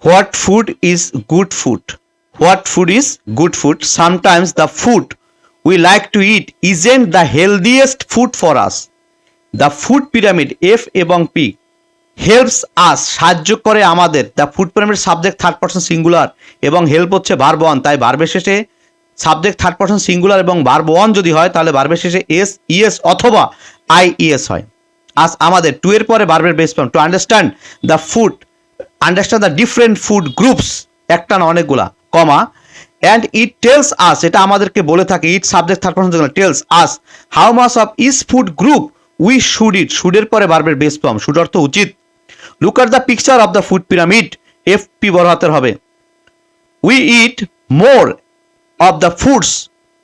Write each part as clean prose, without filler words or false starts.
What food is good food? What food is good food? Sometimes the food we like to it isn't the healthiest food for us. The food pyramid F এবং P helps us সাহায্য করে আমাদের। The food pyramid subject third person singular এবং help হচ্ছে verb one, তাই ভার্বের শেষে subject third person singular এবং ভার্ব ওয়ান যদি হয় তাহলে ভার্বের শেষে এস ইএস অথবা আই ইএস হয়। আস আমাদের, টু এর পরে ভার্বের base form. To understand the food, understand the different food groups, একটা না অনেকগুলা, comma and it tells us, এটা আমাদেরকে বলে থাকে, it subject third person singular, tells us how much of each food group we should eat, শুডের পরে ভার্বের বেস ফর্ম, শুড অর্থ উচিত। Look at the picture of the food pyramid, FP বড় হাতের হবে। We eat more of the foods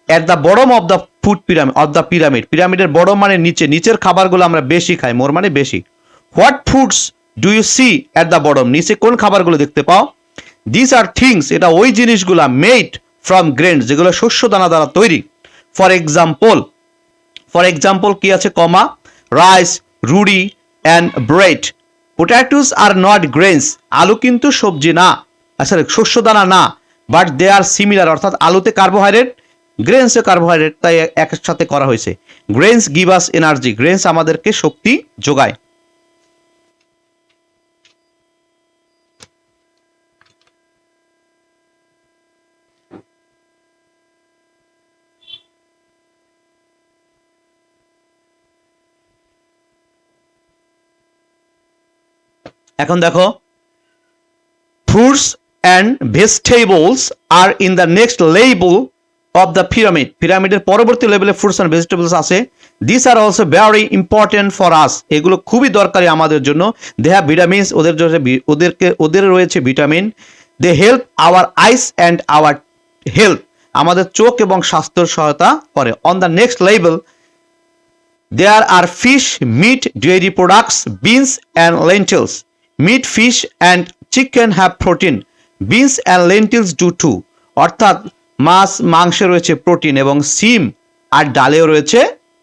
at the bottom of the food pyramid, of the pyramid, পিরামিডের বড় মানে নিচে, নিচের খাবারগুলো আমরা বেশি খাই, মোর মানে বেশি। What foods do you see at the bottom, নিচে কোন খাবারগুলো দেখতে পাও? These are things, এটা ওই জিনিসগুলা made from grains, যেগুলো শস্য দানা দ্বারা তৈরি। ফর এক্সাম্পল কি আছে, comma, rice, roti and bread. Potatoes are not grains, আলু কিন্তু সবজি না, আসলে শস্য দানা না, বাট দে আর সিমিলার, অর্থাৎ আলুতে কার্বোহাইড্রেট, গ্রেনসে কার্বোহাইড্রেট, তাই একসাথে করা হয়েছে। Grains give us energy, grains আমাদেরকে শক্তি যোগায়। এখন দেখো, fruits and vegetables are in the next level of the pyramid, পিরামিডের পরবর্তী লেভেলে ফ্রুটস অ্যান্ড ভেজিটেবলস আছে। This are also very important for us, এগুলো খুবই দরকারি আমাদের জন্য। দে হ্যাভ ভিটামিনস, ওদের রয়েছে vitamin. They help our eyes and our health, আমাদের চোখ এবং স্বাস্থ্যের সহায়তা করে। On the next level there are fish, meat, dairy products, beans and lentils. Meat, fish and chicken have protein. Beans and lentils do too. অর্থাৎ মাছ মাংসে রয়েছে protein এবং সিম আর ডালেও রয়েছে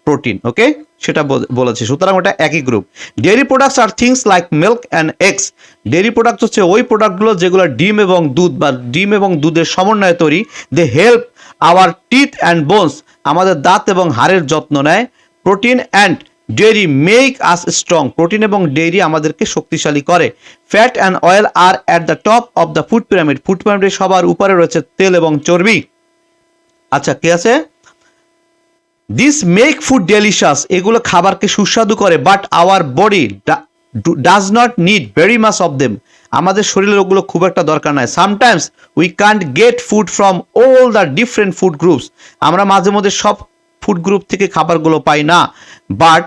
প্রোটিন। ওকে, সেটা বলেছে, সুতরাং ওটা একই group. Dairy products R things like milk and eggs. Dairy product হচ্ছে ওই প্রোডাক্টগুলো যেগুলো ডিম এবং দুধ বা ডিম এবং দুধের সমন্বয়ে তৈরি। They help our teeth and bones, আমাদের দাঁত এবং হাড়ের যত্ন নেয়। Protein and dairy make us strong, protein এবং ডেয়ারি আমাদেরকে শক্তিশালী করে। Fat and oil are at the top of the food pyramid, food পিরামিডের সবার উপরে রয়েছে তেল এবং চর্বি। আচ্ছা, কি আছে? দিস মেক ফুড ডেলিশিয়াস, এগুলো খাবারকে সুস্বাদু করে। But our body does not need very much of them, আমাদের শরীরের ওগুলো খুব একটা দরকার নাই। Sometimes we can't gate food from all the different food groups, আমরা মাঝে মধ্যে সব ফুড গ্রুপ থেকে খাবারগুলো পাই না। But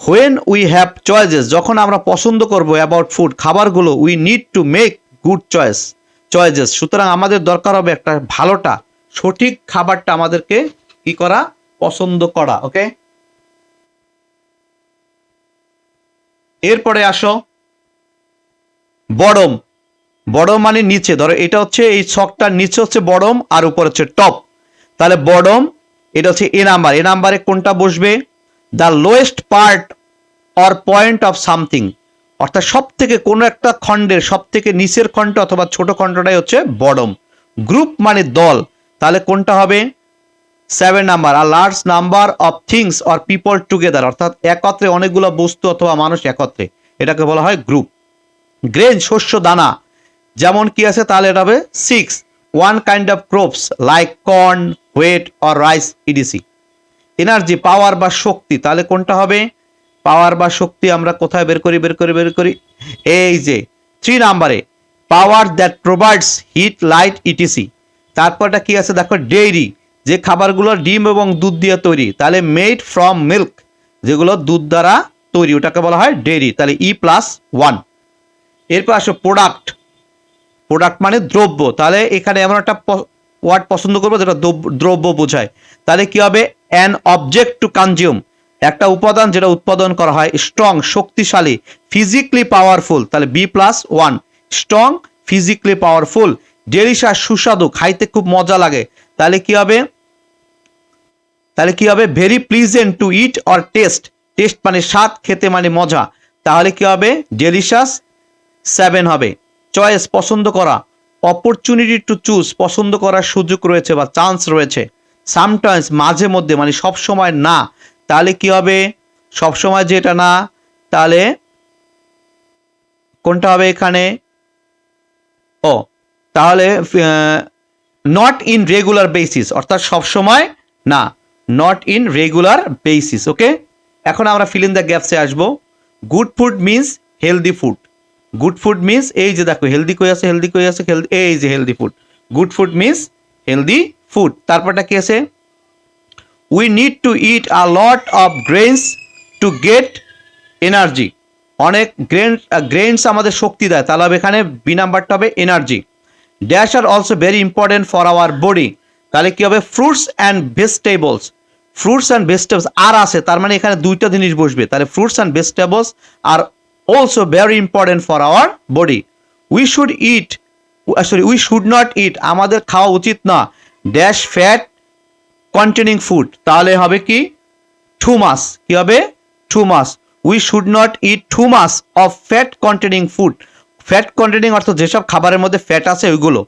when we have choices, যখন আমরা পছন্দ করব অ্যাবাউট ফুড, খাবারগুলো, we need to make good choices, সুতরাং আমাদের দরকার হবে একটা ভালোটা, সঠিক খাবারটা আমাদেরকে কি করা, পছন্দ করা। ওকে, এরপরে আসো বডম। বডম মানে নিচে, ধরো এটা হচ্ছে এই ছকটার নিচে হচ্ছে বডম আর উপর হচ্ছে টপ, তাহলে বডম এটা হচ্ছে এ নাম্বার। এ নাম্বারে কোনটা বসবে? The lowest part or point of something, অর্থাৎ সব থেকে কোনো একটা খণ্ডের সব থেকে নিচের খণ্ড অথবা ছোট খণ্ডটাই হচ্ছে বডম। গ্রুপ মানে দল, তাহলে কোনটা হবে? 7 নাম্বার। আর large number of things or people together, অর্থাৎ একত্রে অনেকগুলো বস্তু অথবা মানুষ একত্রে, এটাকে বলা হয় গ্রুপ। গ্রেন শস্য দানা, যেমন কি আছে, তাহলে এটা হবে 6, one kind of crops like corn, wheat or rice etc. Energy পাওয়ার বা শক্তি, তাহলে কোনটা হবে? পাওয়ার বা শক্তি আমরা কোথায় বের করি? এই যে 3 নাম্বারে, power that provides heat, light etc. তারপরটা কি আছে দেখো, ডেইরি, যে খাবারগুলো ডিম এবং দুধ দিয়ে তৈরি, তাহলে মেড ফ্রম মিল্ক, যেগুলো দুধ দ্বারা তৈরি, ওটাকে বলা হয় ডেইরি, তাহলে E+1। এরপর আসো প্রোডাক্ট। প্রোডাক্ট মানে দ্রব্য, তাহলে এখানে এমন একটা ওয়ার্ড পছন্দ করবো যেটা দ্রব্য বোঝায়, তাহলে কি হবে? অ্যান অবজেক্ট টু কনজিউম, একটা উপাদান যেটা উৎপাদন করা হয়। স্ট্রং শক্তিশালী, ফিজিক্যালি পাওয়ারফুল, তাহলে B+1, strong physically powerful. Delicious সুস্বাদু, খাইতে খুব মজা লাগে, তাহলে কি হবে? Very pleasant two it or test, test মানে স্বাদ, খেতে মানে মজা, তাহলে কি হবে? ডেলিশিয়াস 7 হবে। চয়েস পছন্দ করা, অপরচুনিটি টু চুজ পছন্দ করার সুযোগ রয়েছে বা চান্স রয়েছে, সামটাইমস মাঝে মধ্যে মানে সব সময় না, তাহলে কি হবে সব সময় যেটা না তাহলে কোনটা হবে এখানে ও তাহলে নট ইন রেগুলার বেসিস অর্থাৎ সব সময় না, নট ইন রেগুলার বেসিস। ওকে, এখন আমরা ফিল ইন দ্য গ্যাপসে আসবো। Good food means healthy food, good food means এই যে দেখো হেলদি কই আছে, হেলদি কই আছে, এই যে healthy food, good food means healthy food. তারপরটা কি আছে, we need to eat a lot of grains to get energy, অনেক গ্রেনস আমাদের শক্তি দেয়, তাহলে হবে এখানে বি নাম্বারটা হবে energy. Dash are also very important for our body, তাহলে কি হবে fruits and vegetables, fruits and vegetables আর আছে তার মানে এখানে দুইটা জিনিস বসবে, তাহলে fruits and vegetables are also very important for our body. We should eat sorry we should not eat আমাদের খাওয়া উচিত না ড্যাশ ফ্যাট কন্টেনিং ফুড, তাহলে হবে কি টু মাস, কি হবে too much. We should not eat too much of fat containing food, fat containing অর্থাৎ যেসব খাবারের মধ্যে ফ্যাট আছে ওইগুলো।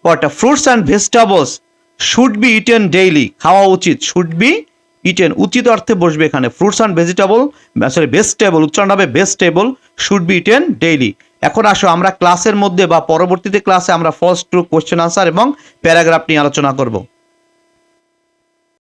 পরটা fruits and vegetables should be eaten daily, খাওয়া উচিত, শুড বি ইটেন উচিত অর্থে বসবে এখানে, fruits and vegetable sorry vegetable উচ্চারণ হবে vegetable should be eaten daily. এখন আসো আমরা ক্লাসের মধ্যে বা পরবর্তীতে ক্লাসে আমরা ফার্স্ট টু কোশ্চেন আনসার এবং প্যারাগ্রাফ নিয়ে আলোচনা করব।